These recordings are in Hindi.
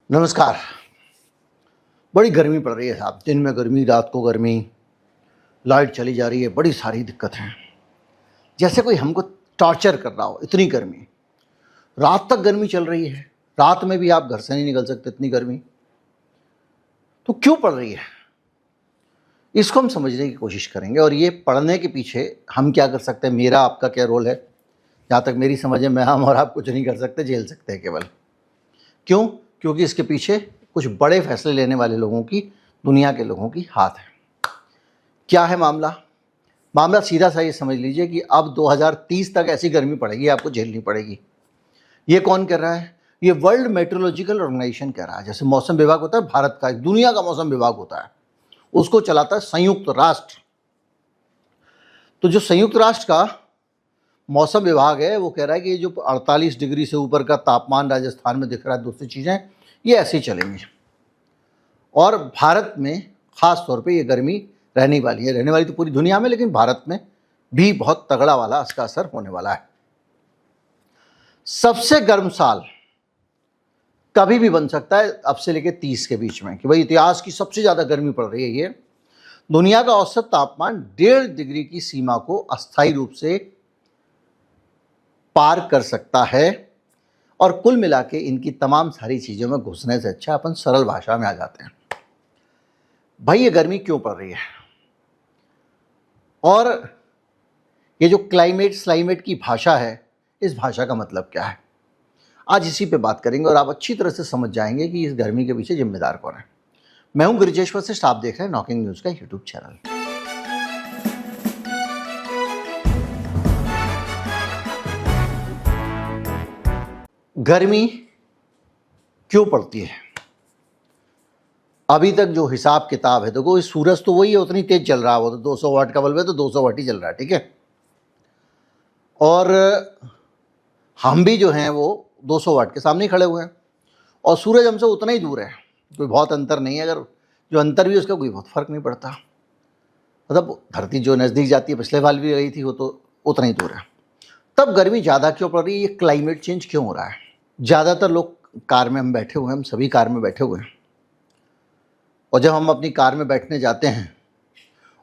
नमस्कार। बड़ी गर्मी पड़ रही है साहब, दिन में गर्मी, रात को गर्मी, लाइट चली जा रही है, बड़ी सारी दिक्कत हैं। जैसे कोई हमको टॉर्चर कर रहा हो, इतनी गर्मी। रात तक गर्मी चल रही है, रात में भी आप घर से नहीं निकल सकते, इतनी गर्मी तो क्यों पड़ रही है, इसको हम समझने की कोशिश करेंगे। और ये पढ़ने के पीछे हम क्या कर सकते हैं, मेरा आपका क्या रोल है। जहाँ तक मेरी समझ में, हम और आप कुछ नहीं कर सकते, झेल सकते हैं केवल। क्यों? क्योंकि इसके पीछे कुछ बड़े फैसले लेने वाले लोगों की, दुनिया के लोगों की हाथ है। क्या है मामला? मामला सीधा सा ये समझ लीजिए कि अब 2030 तक ऐसी गर्मी पड़ेगी, आपको झेलनी पड़ेगी। ये कौन कह रहा है? ये वर्ल्ड मेट्रोलॉजिकल ऑर्गेनाइजेशन कह रहा है। जैसे मौसम विभाग होता है भारत का, दुनिया का मौसम विभाग होता है, उसको चलाता है संयुक्त राष्ट्र। तो जो संयुक्त राष्ट्र का मौसम विभाग है वो कह रहा है कि ये जो 48 डिग्री से ऊपर का तापमान राजस्थान में दिख रहा है, दूसरी चीज़ें ये ऐसे ही चलेंगी। और भारत में ख़ास तौर पे ये गर्मी रहने वाली है, रहने वाली तो पूरी दुनिया में, लेकिन भारत में भी बहुत तगड़ा वाला इसका असर होने वाला है। सबसे गर्म साल कभी भी बन सकता है अब से लेकर 30 के बीच में, कि भाई इतिहास की सबसे ज़्यादा गर्मी पड़ रही है। ये दुनिया का औसत तापमान 1.5 डिग्री की सीमा को अस्थायी रूप से पार कर सकता है। और कुल मिला के इनकी तमाम सारी चीज़ों में घुसने से अच्छा अपन सरल भाषा में आ जाते हैं। भाई ये गर्मी क्यों पड़ रही है, और ये जो क्लाइमेट की भाषा है, इस भाषा का मतलब क्या है, आज इसी पे बात करेंगे। और आप अच्छी तरह से समझ जाएंगे कि इस गर्मी के पीछे जिम्मेदार कौन है। मैं हूं गिरिजेश वशिष्ठ, आप देख रहे हैं नॉकिंग न्यूज़ का यूट्यूब चैनल। गर्मी क्यों पड़ती है? अभी तक जो हिसाब किताब है, देखो इस सूरज तो वही है, उतनी तेज चल रहा है, वो तो 200 वाट का बल्ब है तो 200 वाट ही चल रहा है, ठीक है। और हम भी जो हैं वो 200 वाट के सामने ही खड़े हुए हैं, और सूरज हमसे उतना ही दूर है, कोई बहुत अंतर नहीं है। अगर जो अंतर भी है उसका कोई बहुत फ़र्क नहीं पड़ता, मतलब धरती जो नज़दीक जाती है, पिछले साल भी गई थी, वो तो उतना ही दूर है। तब गर्मी ज़्यादा क्यों पड़ रही है? ये क्लाइमेट चेंज क्यों हो रहा है? ज़्यादातर लोग कार में हम बैठे हुए हैं, हम सभी कार में बैठे हुए हैं, और जब हम अपनी कार में बैठने जाते हैं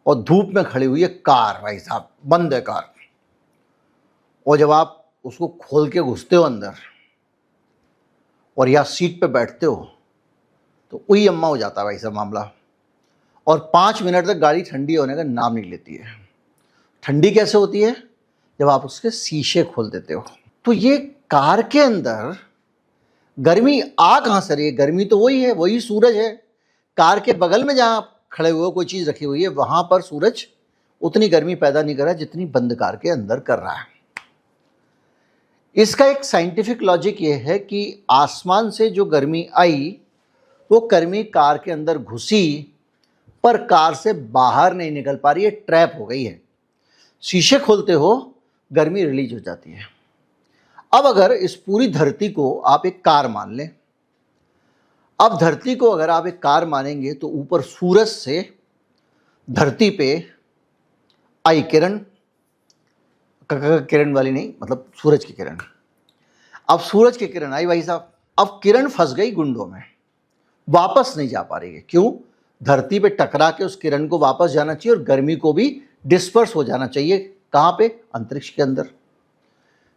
और धूप में खड़ी हुई है कार, भाई साहब बंद है कार, और जब आप उसको खोल के घुसते हो अंदर और या सीट पे बैठते हो तो वही अम्मा हो जाता है भाई साहब मामला। और 5 मिनट तक गाड़ी ठंडी होने का नाम नहीं लेती है। ठंडी कैसे होती है? जब आप उसके शीशे खोल देते हो। तो ये कार के अंदर गर्मी आ कहाँ से रही है? गर्मी तो वही है, वही सूरज है। कार के बगल में जहाँ आप खड़े हुए हो, कोई चीज़ रखी हुई है, वहाँ पर सूरज उतनी गर्मी पैदा नहीं कर रहा जितनी बंद कार के अंदर कर रहा है। इसका एक साइंटिफिक लॉजिक ये है कि आसमान से जो गर्मी आई वो गर्मी कार के अंदर घुसी, पर कार से बाहर नहीं निकल पा रही है, ट्रैप हो गई है। शीशे खोलते हो, गर्मी रिलीज हो जाती है। अब अगर इस पूरी धरती को आप एक कार मान लें, अब धरती को अगर आप एक कार मानेंगे तो ऊपर सूरज से धरती पे आई किरण, किरण वाली नहीं, मतलब सूरज की किरण। अब सूरज की किरण आई भाई साहब, अब किरण फंस गई गुंडों में, वापस नहीं जा पा रही है। क्यों? धरती पे टकरा के उस किरण को वापस जाना चाहिए और गर्मी को भी डिस्पर्स हो जाना चाहिए। कहाँ पे? अंतरिक्ष के अंदर।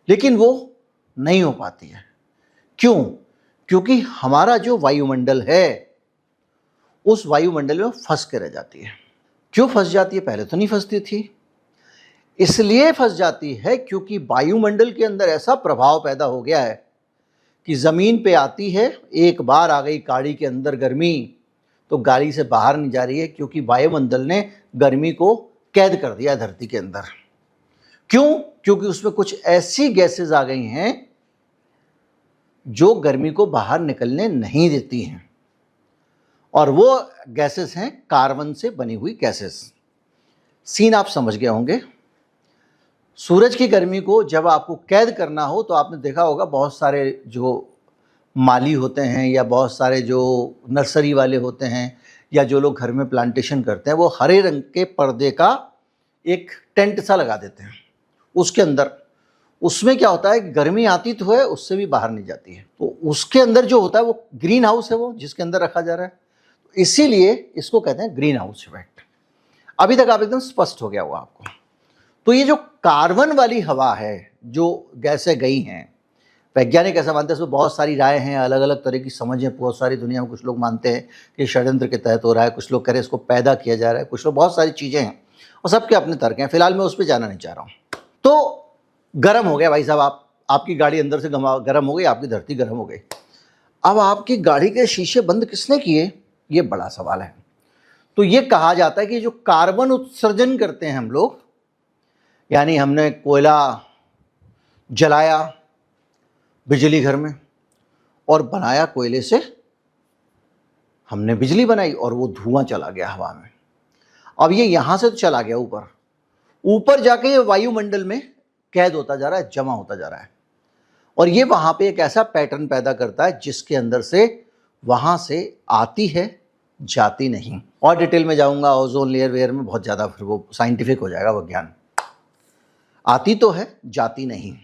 लेकिन वो नहीं हो पाती है। क्यों? क्योंकि हमारा जो वायुमंडल है उस वायुमंडल में फंस के रह जाती है। क्यों फंस जाती है? पहले तो नहीं फंसती थी। इसलिए फंस जाती है क्योंकि वायुमंडल के अंदर ऐसा प्रभाव पैदा हो गया है कि ज़मीन पे आती है, एक बार आ गई गाड़ी के अंदर गर्मी तो गाड़ी से बाहर नहीं जा रही है, क्योंकि वायुमंडल ने गर्मी को कैद कर दिया धरती के अंदर। क्यों? क्योंकि उसमें कुछ ऐसी गैसेस आ गई हैं जो गर्मी को बाहर निकलने नहीं देती हैं, और वो गैसेस हैं कार्बन से बनी हुई गैसेस। सीन आप समझ गए होंगे। सूरज की गर्मी को जब आपको कैद करना हो तो आपने देखा होगा बहुत सारे जो माली होते हैं या बहुत सारे जो नर्सरी वाले होते हैं या जो लोग घर में प्लांटेशन करते हैं, वो हरे रंग के पर्दे का एक टेंट सा लगा देते हैं। उसके अंदर उसमें क्या होता है, गर्मी आती तो है, उससे भी बाहर नहीं जाती है। तो उसके अंदर जो होता है वो ग्रीन हाउस है, वो जिसके अंदर रखा जा रहा है, इसीलिए इसको कहते हैं ग्रीन हाउस इफेक्ट। अभी तक आप एकदम स्पष्ट हो गया होगा आपको। तो ये जो कार्बन वाली हवा है, जो गैसें गई हैं, वैज्ञानिक ऐसा मानते हैं, इसमें बहुत सारी राय हैं, अलग अलग तरह की समझ है बहुत सारी दुनिया में। कुछ लोग मानते हैं कि षड्यंत्र के तहत हो रहा है, कुछ लोग कह रहे हैं इसको पैदा किया जा रहा है, कुछ लोग, बहुत सारी चीज़ें हैं और सबके अपने तर्क हैं। फिलहाल मैं उस पर जाना नहीं चाह रहा हूँ। तो गर्म हो गया भाई साहब, आपकी गाड़ी अंदर से गर्म हो गई, आपकी धरती गर्म हो गई। अब आपकी गाड़ी के शीशे बंद किसने किए, ये बड़ा सवाल है। तो ये कहा जाता है कि जो कार्बन उत्सर्जन करते हैं हम लोग, यानी हमने कोयला जलाया बिजली घर में और बनाया कोयले से, हमने बिजली बनाई और वो धुआं चला गया हवा में। अब ये यहां से तो चला गया ऊपर, ऊपर जाके ये वायुमंडल में कैद होता जा रहा है, जमा होता जा रहा है, और ये वहां पे एक ऐसा पैटर्न पैदा करता है जिसके अंदर से वहां से आती है, जाती नहीं। और डिटेल में जाऊंगा ओजोन लेयर वेयर में, बहुत ज़्यादा फिर वो साइंटिफिक हो जाएगा विज्ञान। आती तो है, जाती नहीं।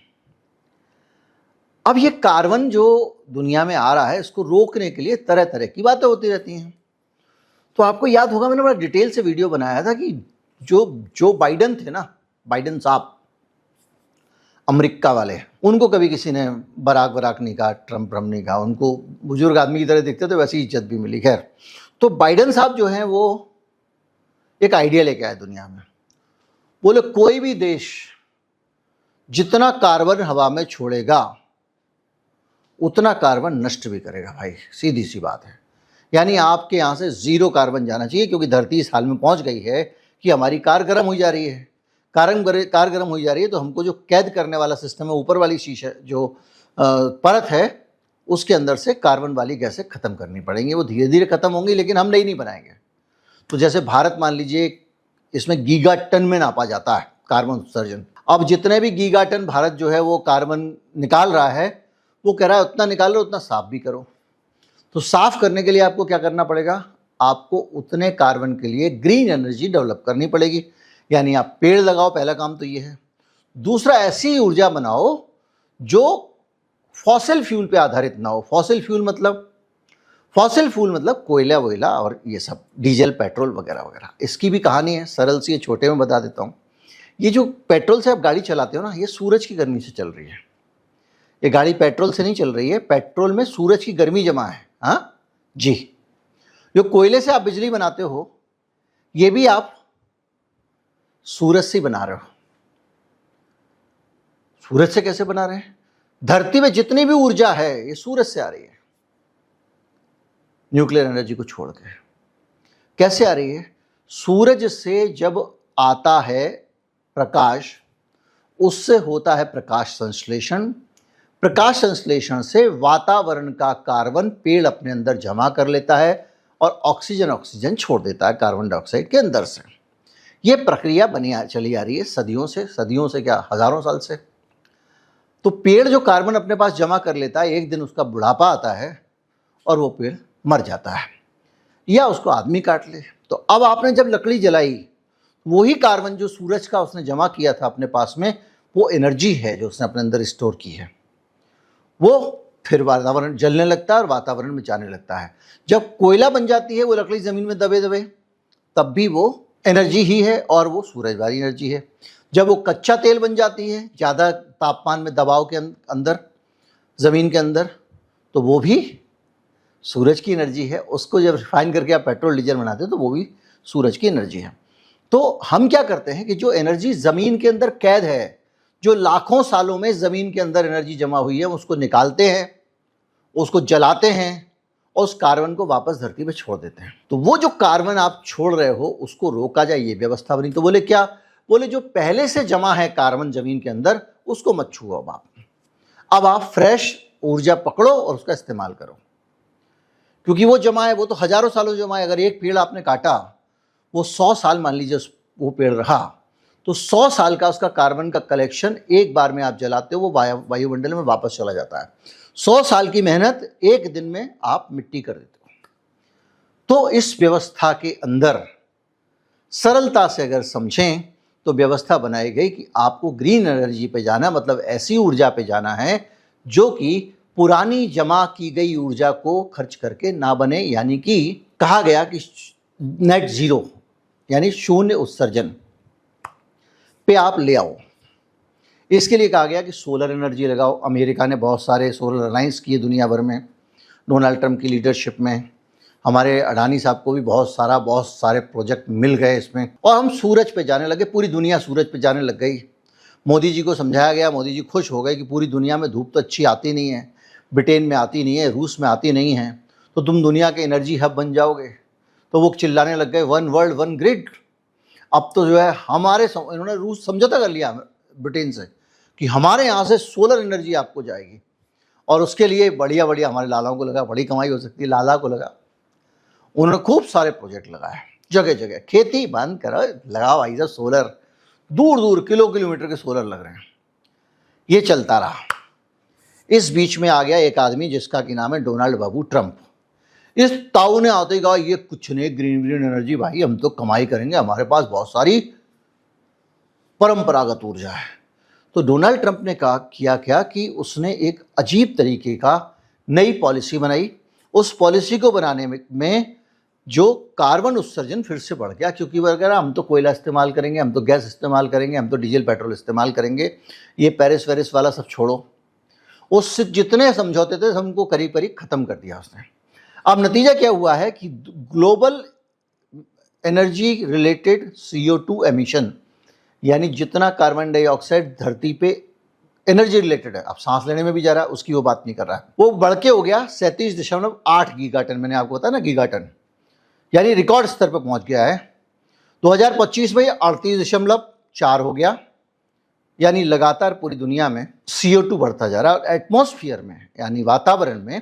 अब ये कार्बन जो दुनिया में आ रहा है, इसको रोकने के लिए तरह तरह की बातें होती रहती हैं। तो आपको याद होगा, मैंने बड़ा डिटेल से वीडियो बनाया था कि जो बाइडन थे ना, बाइडन साहब अमेरिका वाले, उनको कभी किसी ने बराक नहीं कहा, ट्रम्प नहीं कहा, उनको बुजुर्ग आदमी की तरह दिखते थे, वैसी इज्जत भी मिली। खैर, तो बाइडन साहब जो हैं वो एक आइडिया लेके आए दुनिया में। बोले कोई भी देश जितना कार्बन हवा में छोड़ेगा उतना कार्बन नष्ट भी करेगा भाई, सीधी सी बात है। यानी आपके यहाँ से 0 कार्बन जाना चाहिए, क्योंकि धरती इस हाल में पहुँच गई है कि हमारी कार गर्म हो जा रही है। कार गर्म हो जा रही है तो हमको जो कैद करने वाला सिस्टम है, ऊपर वाली शीशा जो परत है, उसके अंदर से कार्बन वाली गैसें खत्म करनी पड़ेंगी। वो धीरे धीरे खत्म होंगी, लेकिन हम नहीं बनाएंगे। तो जैसे भारत मान लीजिए, इसमें गीगाटन में नापा जाता है कार्बन उत्सर्जन। अब जितने भी गीगाटन भारत जो है वो कार्बन निकाल रहा है, वो कह रहा है उतना निकालो, उतना साफ भी करो। तो साफ करने के लिए आपको क्या करना पड़ेगा, आपको उतने कार्बन के लिए ग्रीन एनर्जी डेवलप करनी पड़ेगी। यानी आप पेड़ लगाओ, पहला काम तो ये है। दूसरा, ऐसी ऊर्जा बनाओ जो फॉसिल फ्यूल पे आधारित ना हो। फॉसिल फ्यूल मतलब कोयला वोयला और ये सब, डीजल पेट्रोल वगैरह वगैरह। इसकी भी कहानी है, सरल सी, छोटे में बता देता हूँ। ये जो पेट्रोल से आप गाड़ी चलाते हो ना, ये सूरज की गर्मी से चल रही है। ये गाड़ी पेट्रोल से नहीं चल रही है, पेट्रोल में सूरज की गर्मी जमा है। हाँ जी, जो कोयले से आप बिजली बनाते हो, ये भी आप सूरज से बना रहे हो। सूरज से कैसे बना रहे हैं? धरती में जितनी भी ऊर्जा है ये सूरज से आ रही है, न्यूक्लियर एनर्जी को छोड़ के। कैसे आ रही है? सूरज से जब आता है प्रकाश, उससे होता है प्रकाश संश्लेषण। प्रकाश संश्लेषण से वातावरण का कार्बन पेड़ अपने अंदर जमा कर लेता है और ऑक्सीजन छोड़ देता है कार्बन डाइऑक्साइड के अंदर से। ये प्रक्रिया चली आ रही है सदियों से क्या, हजारों साल से। तो पेड़ जो कार्बन अपने पास जमा कर लेता है, एक दिन उसका बुढ़ापा आता है और वो पेड़ मर जाता है, या उसको आदमी काट ले। तो अब आपने जब लकड़ी जलाई, वही कार्बन जो सूरज का उसने जमा किया था अपने पास में, वो एनर्जी है जो उसने अपने अंदर स्टोर की है, वो फिर वातावरण जलने लगता है और वातावरण में जाने लगता है। जब कोयला बन जाती है वो लकड़ी ज़मीन में दबे तब भी वो एनर्जी ही है और वो सूरज वाली एनर्जी है। जब वो कच्चा तेल बन जाती है ज़्यादा तापमान में, दबाव के अंदर, ज़मीन के अंदर, तो वो भी सूरज की एनर्जी है। उसको जब रिफाइन करके आप पेट्रोल डीजल बनाते हो तो वो भी सूरज की एनर्जी है। तो हम क्या करते हैं कि जो एनर्जी ज़मीन के अंदर कैद है, जो लाखों सालों में ज़मीन के अंदर एनर्जी जमा हुई है, उसको निकालते हैं, उसको जलाते हैं और उस कार्बन को वापस धरती पे छोड़ देते हैं। तो वो जो कार्बन आप छोड़ रहे हो उसको रोका जाए, ये व्यवस्था बनी। तो बोले क्या? बोले जो पहले से जमा है कार्बन ज़मीन के अंदर, उसको मत छुओ। अब आप फ्रेश ऊर्जा पकड़ो और उसका इस्तेमाल करो, क्योंकि वो जमा है, वो तो हजारों सालों जमा है। अगर एक पेड़ आपने काटा, वो 100 साल मान लीजिए वो पेड़ रहा, तो 100 साल का उसका कार्बन का कलेक्शन एक बार में आप जलाते हो, वो वायुमंडल में वापस चला जाता है। 100 साल की मेहनत एक दिन में आप मिट्टी कर देते हो। तो इस व्यवस्था के अंदर सरलता से अगर समझें तो व्यवस्था बनाई गई कि आपको ग्रीन एनर्जी पे जाना, मतलब ऐसी ऊर्जा पे जाना है जो कि पुरानी जमा की गई ऊर्जा को खर्च करके ना बने, यानी कि कहा गया कि नेट जीरो यानी शून्य उत्सर्जन पे आप ले आओ। इसके लिए कहा गया कि सोलर एनर्जी लगाओ। अमेरिका ने बहुत सारे सोलर अलायंस किए दुनिया भर में, डोनाल्ड ट्रंप की लीडरशिप में। हमारे अडानी साहब को भी बहुत सारे प्रोजेक्ट मिल गए इसमें, और हम सूरज पे जाने लगे, पूरी दुनिया सूरज पे जाने लग गई। मोदी जी को समझाया गया, मोदी जी खुश हो गए कि पूरी दुनिया में धूप तो अच्छी आती नहीं है, ब्रिटेन में आती नहीं है, रूस में आती नहीं है, तो तुम दुनिया के एनर्जी हब बन जाओगे। तो वो चिल्लाने लग गए, वन वर्ल्ड वन ग्रिड। अब तो जो है इन्होंने रूस समझौता कर लिया ब्रिटेन से कि हमारे यहाँ से सोलर एनर्जी आपको जाएगी, और उसके लिए बढ़िया बढ़िया हमारे लालाओं को लगा, बड़ी कमाई हो सकती है, लाला को लगा। उन्होंने खूब सारे प्रोजेक्ट लगाए, जगह जगह खेती बंद करो, लगाओ भाई साहब सोलर, दूर दूर किलोमीटर के सोलर लग रहे हैं। ये चलता रहा। इस बीच में आ गया एक आदमी जिसका कि नाम है डोनाल्ड बाबू ट्रंप। इस ताऊ ने आते ही कहा, ये कुछ नहीं, ग्रीन एनर्जी भाई, हम तो कमाई करेंगे, हमारे पास बहुत सारी परंपरागत ऊर्जा है। तो डोनाल्ड ट्रंप ने किया क्या कि उसने एक अजीब तरीके का नई पॉलिसी बनाई। उस पॉलिसी को बनाने में जो कार्बन उत्सर्जन फिर से बढ़ गया, क्योंकि वो कह रहा हम तो कोयला इस्तेमाल करेंगे, हम तो गैस इस्तेमाल करेंगे, हम तो डीजल पेट्रोल इस्तेमाल करेंगे, ये पेरिस वेरिस वाला सब छोड़ो। उससे जितने समझौते थे सबको करीब करीब ख़त्म कर दिया उसने। अब नतीजा क्या हुआ है कि global energy related CO2 emission, यानी जितना कार्बन डाइऑक्साइड धरती पे एनर्जी रिलेटेड है, अब सांस लेने में भी जा रहा है, उसकी वो बात नहीं कर रहा है, वो बढ़ के हो गया 37.8 गीगाटन। मैंने आपको बताया ना गीगाटन, यानी रिकॉर्ड स्तर पर पहुंच गया है। 2025 में 38.4 हो गया, यानी लगातार पूरी दुनिया में CO2 बढ़ता जा रहा है। और एटमॉस्फेयर में यानी वातावरण में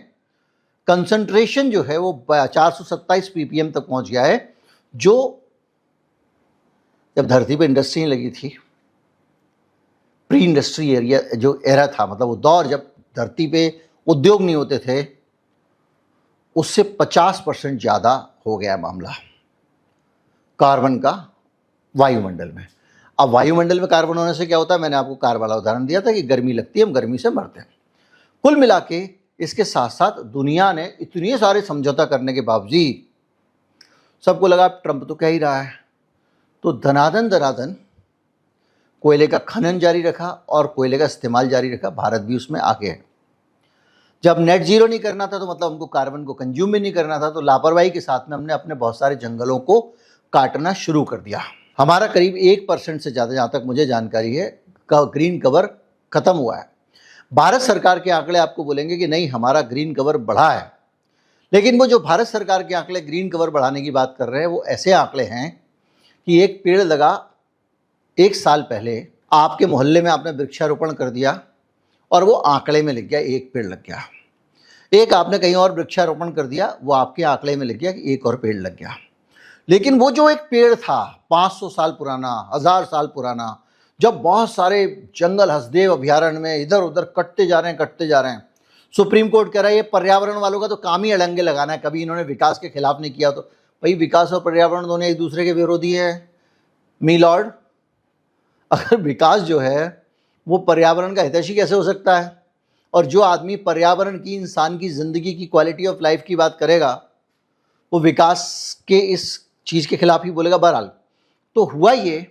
कंसंट्रेशन जो है वो 427 ppm तक पहुंच गया है, जो जब धरती पे इंडस्ट्री लगी थी, प्री इंडस्ट्री एरिया जो एरा था, मतलब वो दौर जब धरती पे उद्योग नहीं होते थे, उससे 50% ज़्यादा हो गया मामला कार्बन का वायुमंडल में। अब वायुमंडल में कार्बन होने से क्या होता है, मैंने आपको कार वाला उदाहरण दिया था कि गर्मी लगती है, हम गर्मी से मरते हैं। कुल मिला के इसके साथ साथ दुनिया ने इतने सारे समझौता करने के बावजूद सबको लगा ट्रंप तो कह ही रहा है, तो धनाधन कोयले का खनन जारी रखा और कोयले का इस्तेमाल जारी रखा। भारत भी उसमें आगे है। जब नेट जीरो नहीं करना था तो मतलब हमको कार्बन को कंज्यूम भी नहीं करना था, तो लापरवाही के साथ में हमने अपने बहुत सारे जंगलों को काटना शुरू कर दिया। हमारा करीब 1% से ज़्यादा, जहाँ तक मुझे जानकारी है, ग्रीन कवर खत्म हुआ है। भारत सरकार के आंकड़े आपको बोलेंगे कि नहीं हमारा ग्रीन कवर बढ़ा है, लेकिन वो जो भारत सरकार के आंकड़े ग्रीन कवर बढ़ाने की बात कर रहे हैं वो ऐसे आंकड़े हैं कि एक पेड़ लगा 1 साल पहले, आपके मोहल्ले में आपने वृक्षारोपण कर दिया और वो आंकड़े में लिख गया, एक पेड़ लग गया। एक आपने कहीं और वृक्षारोपण कर दिया, वो आपके आंकड़े में लिख गया कि एक और पेड़ लग गया। लेकिन वो जो एक पेड़ था 500 साल पुराना, 1000 साल पुराना, जब बहुत सारे जंगल हसदेव अभयारण्य में इधर उधर कटते जा रहे हैं, सुप्रीम कोर्ट कह रहा है ये पर्यावरण वालों का तो काम ही अड़ंगे लगाना है, कभी इन्होंने विकास के खिलाफ नहीं किया। तो भाई विकास और पर्यावरण दोनों एक दूसरे के विरोधी है मी लॉर्ड। अगर विकास जो है वो पर्यावरण का हितैषी कैसे हो सकता है, और जो आदमी पर्यावरण की, इंसान की ज़िंदगी की, क्वालिटी ऑफ लाइफ की बात करेगा वो विकास के इस चीज़ के खिलाफ ही बोलेगा। बहरहाल तो हुआ ये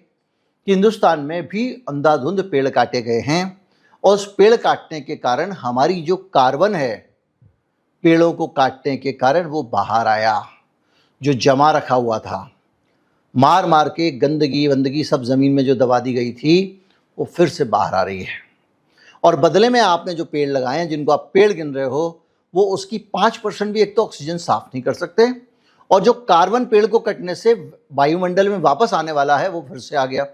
कि हिंदुस्तान में भी अंधाधुंध पेड़ काटे गए हैं, और उस पेड़ काटने के कारण हमारी जो कार्बन है, पेड़ों को काटने के कारण वो बाहर आया, जो जमा रखा हुआ था, मार मार के गंदगी वंदगी सब ज़मीन में जो दबा दी गई थी वो फिर से बाहर आ रही है। और बदले में आपने जो पेड़ लगाए हैं, जिनको आप पेड़ गिन रहे हो, वो उसकी 5% भी एक तो ऑक्सीजन साफ नहीं कर सकते, और जो कार्बन पेड़ को कटने से वायुमंडल में वापस आने वाला है वो फिर से आ गया।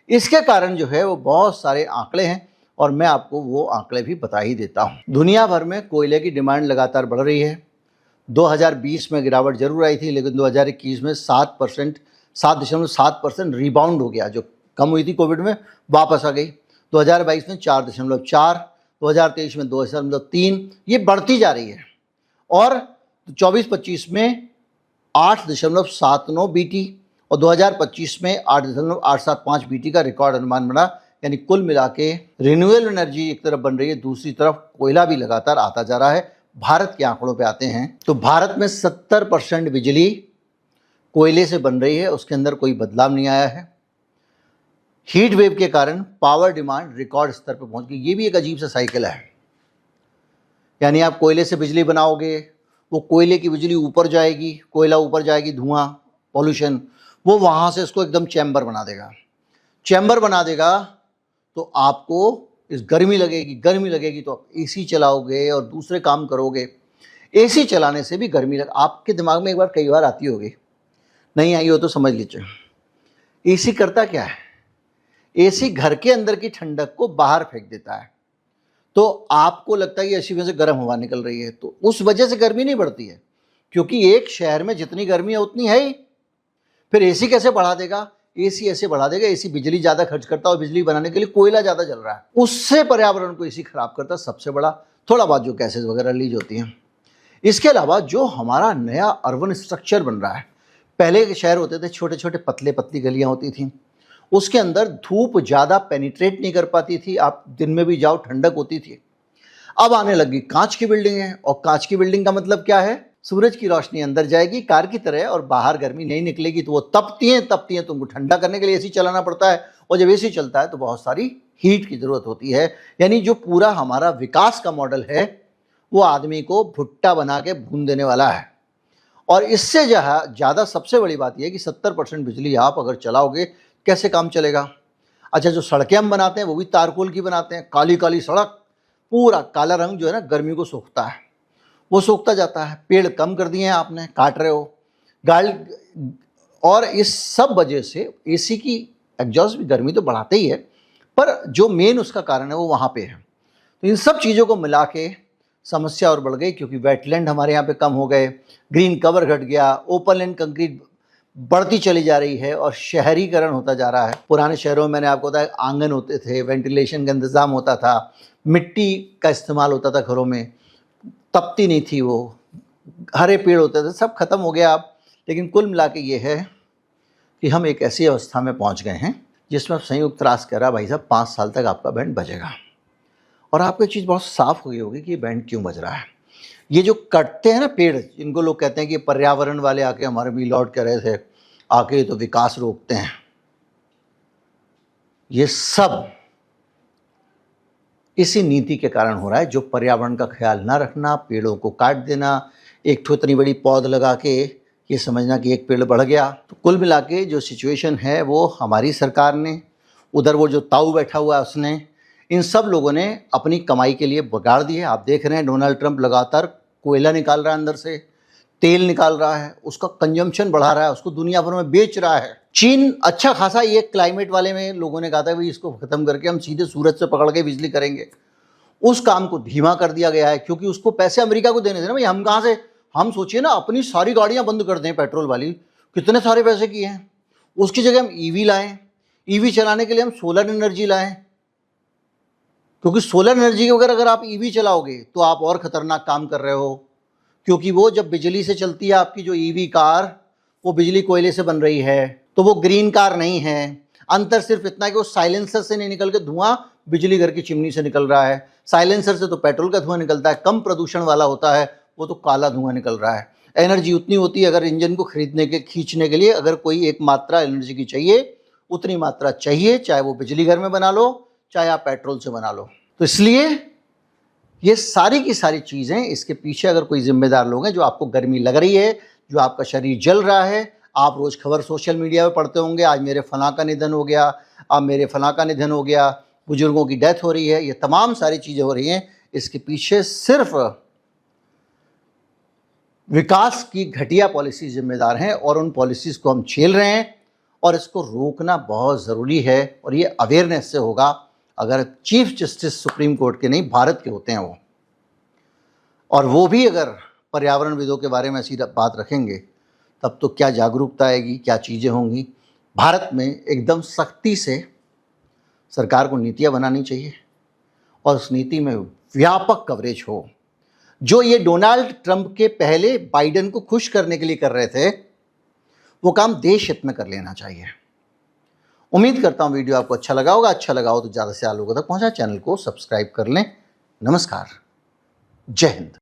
इसके कारण जो है वो बहुत सारे आंकड़े हैं, और मैं आपको वो आंकड़े भी बता ही देता हूँ। दुनिया भर में कोयले की डिमांड लगातार बढ़ रही है। 2020 में गिरावट जरूर आई थी, लेकिन 2021 में 7.7% रिबाउंड हो गया, जो कम हुई थी कोविड में वापस आ गई। 2022 में 4.4, 2023 में 2.3, ये बढ़ती जा रही है। और 24-25 में 8.79 BT, और 2025 में 8.875 BT का रिकॉर्ड अनुमान बना। यानी कुल मिला के रिन्यूएबल एनर्जी एक तरफ बन रही है, दूसरी तरफ कोयला भी लगातार आता जा रहा है। भारत के आंकड़ों पे आते हैं तो भारत में 70% बिजली कोयले से बन रही है, उसके अंदर कोई बदलाव नहीं आया है। हीट वेव के कारण पावर डिमांड रिकॉर्ड स्तर पर पहुंच गई। ये भी एक अजीब सा साइकिल है, यानी आप कोयले से बिजली बनाओगे, वो कोयले की बिजली ऊपर जाएगी, कोयला ऊपर जाएगी, धुआं, पॉल्यूशन, वो वहाँ से इसको एकदम चैम्बर बना देगा। चैम्बर बना देगा तो आपको इस गर्मी लगेगी तो आप एसी चलाओगे और दूसरे काम करोगे। एसी चलाने से भी गर्मी आपके दिमाग में कई बार आती होगी, नहीं आई हो तो समझ लीजिए। एसी करता क्या है? एसी घर के अंदर की ठंडक को बाहर फेंक देता है, तो आपको लगता है कि एसी में से गर्म हवा निकल रही है, तो उस वजह से गर्मी नहीं बढ़ती है, क्योंकि एक शहर में जितनी गर्मी है उतनी है ही। फिर एसी कैसे बढ़ा देगा? एसी ऐसे बढ़ा देगा, एसी बिजली ज़्यादा खर्च करता है और बिजली बनाने के लिए कोयला ज़्यादा जल रहा है, उससे पर्यावरण को एसी खराब करता है सबसे बड़ा। थोड़ा बहुत जो गैसेज वगैरह रिलीज होती हैं। इसके अलावा जो हमारा नया अर्बन स्ट्रक्चर बन रहा है, पहले के शहर होते थे छोटे छोटे पतली गलियाँ होती थी, उसके अंदर धूप ज़्यादा पेनिट्रेट नहीं कर पाती थी, आप दिन में भी जाओ ठंडक होती थी। अब आने लगी कांच की बिल्डिंग है, और कांच की बिल्डिंग का मतलब क्या है? सूरज की रोशनी अंदर जाएगी कार की तरह और बाहर गर्मी नहीं निकलेगी, तो वो तपती हैं, तुमको ठंडा करने के लिए एसी चलाना पड़ता है, और जब एसी चलता है तो बहुत सारी हीट की ज़रूरत होती है। यानी जो पूरा हमारा विकास का मॉडल है वो आदमी को भुट्टा बना के भून देने वाला है। और इससे ज़्यादा सबसे बड़ी बात यह है कि 70% बिजली आप अगर चलाओगे, कैसे काम चलेगा? अच्छा, जो सड़कें हम बनाते हैं वो भी तारकोल की बनाते हैं, काली काली सड़क, पूरा काला रंग जो है ना गर्मी को सोखता है, वो सोखता जाता है। पेड़ कम कर दिए हैं आपने, काट रहे हो गाड़ी, और इस सब वजह से एसी की एग्जॉस्ट भी गर्मी तो बढ़ाते ही है, पर जो मेन उसका कारण है वो वहाँ पे है। तो इन सब चीज़ों को मिला के समस्या और बढ़ गई, क्योंकि वेटलैंड हमारे यहाँ पे कम हो गए, ग्रीन कवर घट गया, ओपन लैंड कंक्रीट बढ़ती चली जा रही है और शहरीकरण होता जा रहा है। पुराने शहरों में मैंने आपको बताया आंगन होते थे, वेंटिलेशन का इंतज़ाम होता था, मिट्टी का इस्तेमाल होता था घरों में, तपती नहीं थी, वो हरे पेड़ होते थे, सब खत्म हो गया अब। लेकिन कुल मिला के ये है कि हम एक ऐसी अवस्था में पहुंच गए हैं जिसमें संयुक्त राष्ट्र कह रहा भाई साहब 5 साल तक आपका बैंड बजेगा। और आपको एक चीज़ बहुत साफ हो गई होगी कि ये बैंड क्यों बज रहा है। ये जो कटते हैं ना पेड़, जिनको लोग कहते हैं कि पर्यावरण वाले आके हमारे भी लॉर्ड कह रहे थे आके तो विकास रोकते हैं, ये सब इसी नीति के कारण हो रहा है, जो पर्यावरण का ख्याल ना रखना, पेड़ों को काट देना, एक ठो इतनी बड़ी पौध लगा के ये समझना कि एक पेड़ बढ़ गया। तो कुल मिला के जो सिचुएशन है वो हमारी सरकार ने, उधर वो जो ताऊ बैठा हुआ है उसने, इन सब लोगों ने अपनी कमाई के लिए बिगाड़ दी है। आप देख रहे हैं डोनाल्ड ट्रंप लगातार कोयला निकाल रहा है, अंदर से तेल निकाल रहा है, उसका कंजम्पशन बढ़ा रहा है, उसको दुनिया भर में बेच रहा है। चीन अच्छा खासा, ये क्लाइमेट वाले में लोगों ने कहा था भाई इसको ख़त्म करके हम सीधे सूरज से पकड़ के बिजली करेंगे, उस काम को धीमा कर दिया गया है, क्योंकि उसको पैसे अमेरिका को देने थे ना भाई। हम कहाँ से, हम सोचिए ना अपनी सारी गाड़ियाँ बंद कर दें पेट्रोल वाली, कितने सारे पैसे किए हैं, उसकी जगह हम ईवी लाएं, ईवी चलाने के लिए हम सोलर एनर्जी लाएं, क्योंकि सोलर एनर्जी के बगैर अगर आप ईवी चलाओगे तो आप और ख़तरनाक काम कर रहे हो, क्योंकि वो जब बिजली से चलती है आपकी जो ईवी कार, वो बिजली कोयले से बन रही है, तो वो ग्रीन कार नहीं है। अंतर सिर्फ इतना कि वो साइलेंसर से नहीं निकल के धुआं बिजली घर की चिमनी से निकल रहा है। साइलेंसर से तो पेट्रोल का धुआं निकलता है, कम प्रदूषण वाला होता है, वो तो काला धुआं निकल रहा है। एनर्जी उतनी होती है, अगर इंजन को खींचने के लिए अगर कोई एक मात्रा एनर्जी की चाहिए, उतनी मात्रा चाहिए, चाहे वो बिजली घर में बना लो, चाहे आप पेट्रोल से बना लो। तो इसलिए ये सारी की सारी चीज़ें, इसके पीछे अगर कोई जिम्मेदार लोग हैं, जो आपको गर्मी लग रही है, जो आपका शरीर जल रहा है, आप रोज़ खबर सोशल मीडिया पे पढ़ते होंगे, आज मेरे फलां का निधन हो गया, अब मेरे फलां का निधन हो गया, बुजुर्गों की डेथ हो रही है, ये तमाम सारी चीज़ें हो रही हैं। इसके पीछे सिर्फ विकास की घटिया पॉलिसी जिम्मेदार हैं, और उन पॉलिसीज़ को हम झेल रहे हैं, और इसको रोकना बहुत ज़रूरी है। और ये अवेयरनेस से होगा अगर चीफ जस्टिस सुप्रीम कोर्ट के नहीं, भारत के होते हैं वो, और वो भी अगर पर्यावरणविदों के बारे में ऐसी बात रखेंगे, तब तो क्या जागरूकता आएगी, क्या चीज़ें होंगी। भारत में एकदम सख्ती से सरकार को नीतियाँ बनानी चाहिए, और उस नीति में व्यापक कवरेज हो। जो ये डोनाल्ड ट्रंप के पहले बाइडेन को खुश करने के लिए कर रहे थे, वो काम देश हित में कर लेना चाहिए। उम्मीद करता हूँ वीडियो आपको अच्छा लगा होगा। अच्छा लगा हो तो ज़्यादा से ज़्यादा लोगों तक पहुँचा, चैनल को सब्सक्राइब कर लें। नमस्कार, जय हिंद।